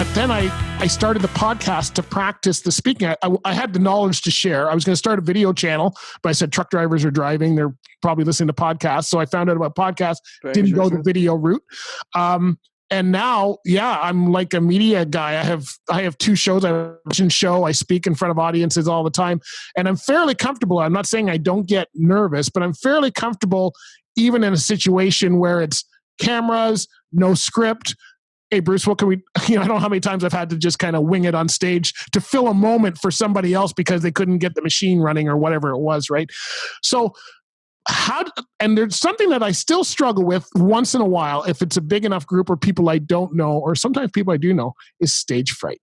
But then I started the podcast to practice the speaking. I had the knowledge to share. I was going to start a video channel, but I said truck drivers are driving. They're probably listening to podcasts. So I found out about podcasts, didn't go the video route. And now, I'm like a media guy. I have 2 shows. I have a show. I speak in front of audiences all the time. And I'm fairly comfortable. I'm not saying I don't get nervous, but I'm fairly comfortable even in a situation where it's cameras, no script. Hey, Bruce, what can we, I don't know how many times I've had to just kind of wing it on stage to fill a moment for somebody else because they couldn't get the machine running or whatever it was, right? So and there's something that I still struggle with once in a while, if it's a big enough group or people I don't know, or sometimes people I do know, is stage fright.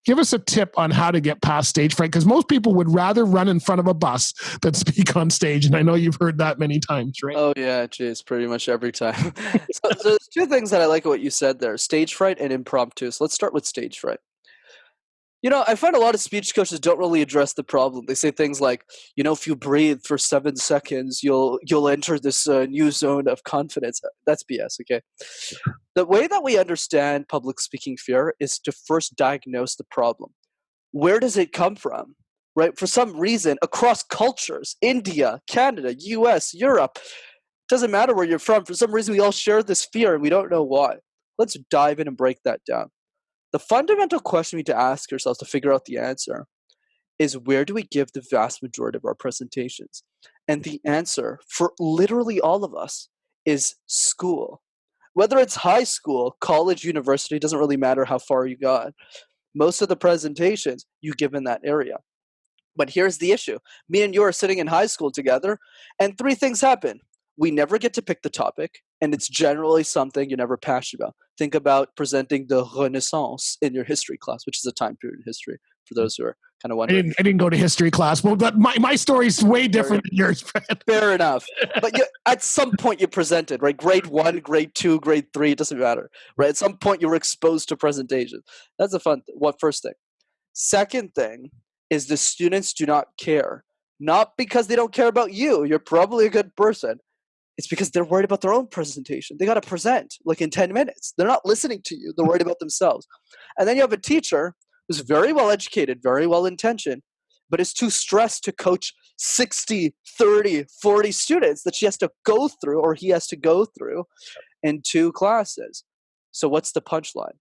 Give us a tip on how to get past stage fright, because most people would rather run in front of a bus than speak on stage. And I know you've heard that many times, right? Oh, yeah, geez, pretty much every time. So there's 2 things that I like what you said there, stage fright and impromptu. So let's start with stage fright. I find a lot of speech coaches don't really address the problem. They say things like, if you breathe for 7 seconds, you'll enter this new zone of confidence. That's BS, okay? The way that we understand public speaking fear is to first diagnose the problem. Where does it come from, right? For some reason, across cultures, India, Canada, US, Europe, doesn't matter where you're from. For some reason, we all share this fear and we don't know why. Let's dive in and break that down. The fundamental question we need to ask ourselves to figure out the answer is, where do we give the vast majority of our presentations? And the answer for literally all of us is school. Whether it's high school, college, university, doesn't really matter how far you got. Most of the presentations you give in that area. But here's the issue. Me and you are sitting in high school together, and 3 things happen. We never get to pick the topic, and it's generally something you're never passionate about. Think about presenting the Renaissance in your history class, which is a time period in history, for those who are kind of wondering. I didn't go to history class, but my story's way different than yours, Fred. Fair enough. But at some point you presented, right? Grade 1, grade 2, grade 3, it doesn't matter, right? At some point you were exposed to presentation. That's a fun first thing. Second thing is the students do not care. Not because they don't care about you. You're probably a good person. It's because they're worried about their own presentation. They got to present like in 10 minutes. They're not listening to you. They're worried about themselves. And then you have a teacher who's very well educated, very well intentioned, but is too stressed to coach 60, 30, 40 students that she has to go through, or he has to go through in 2 classes. So what's the punchline?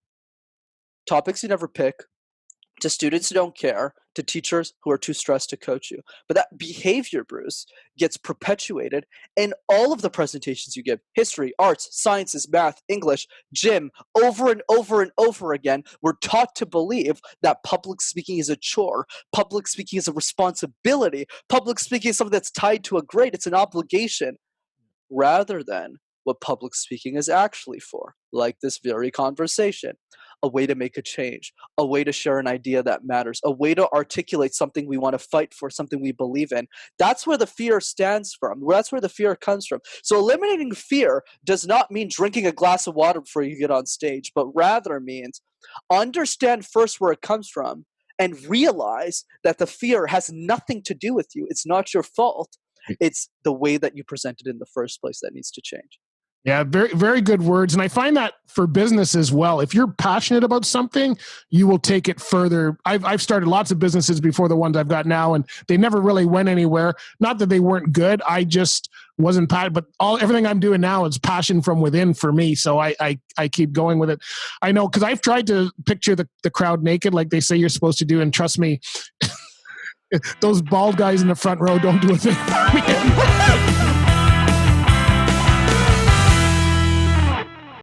Topics you never pick, to students who don't care, to teachers who are too stressed to coach you. But that behavior, Bruce, gets perpetuated in all of the presentations you give. History, arts, sciences, math, English, gym, over and over and over again. We're taught to believe that public speaking is a chore. Public speaking is a responsibility. Public speaking is something that's tied to a grade. It's an obligation, rather than what public speaking is actually for, like this very conversation. A way to make a change, a way to share an idea that matters, a way to articulate something we want to fight for, something we believe in. That's where the fear stands from. That's where the fear comes from. So eliminating fear does not mean drinking a glass of water before you get on stage, but rather means understand first where it comes from and realize that the fear has nothing to do with you. It's not your fault. It's the way that you presented in the first place that needs to change. Yeah, very, very good words. And I find that for business as well. If you're passionate about something, you will take it further. I've started lots of businesses before the ones I've got now, and they never really went anywhere. Not that they weren't good. I just wasn't passionate. But everything I'm doing now is passion from within for me. So I keep going with it. I know, because I've tried to picture the crowd naked like they say you're supposed to do. And trust me, those bald guys in the front row don't do a thing for me.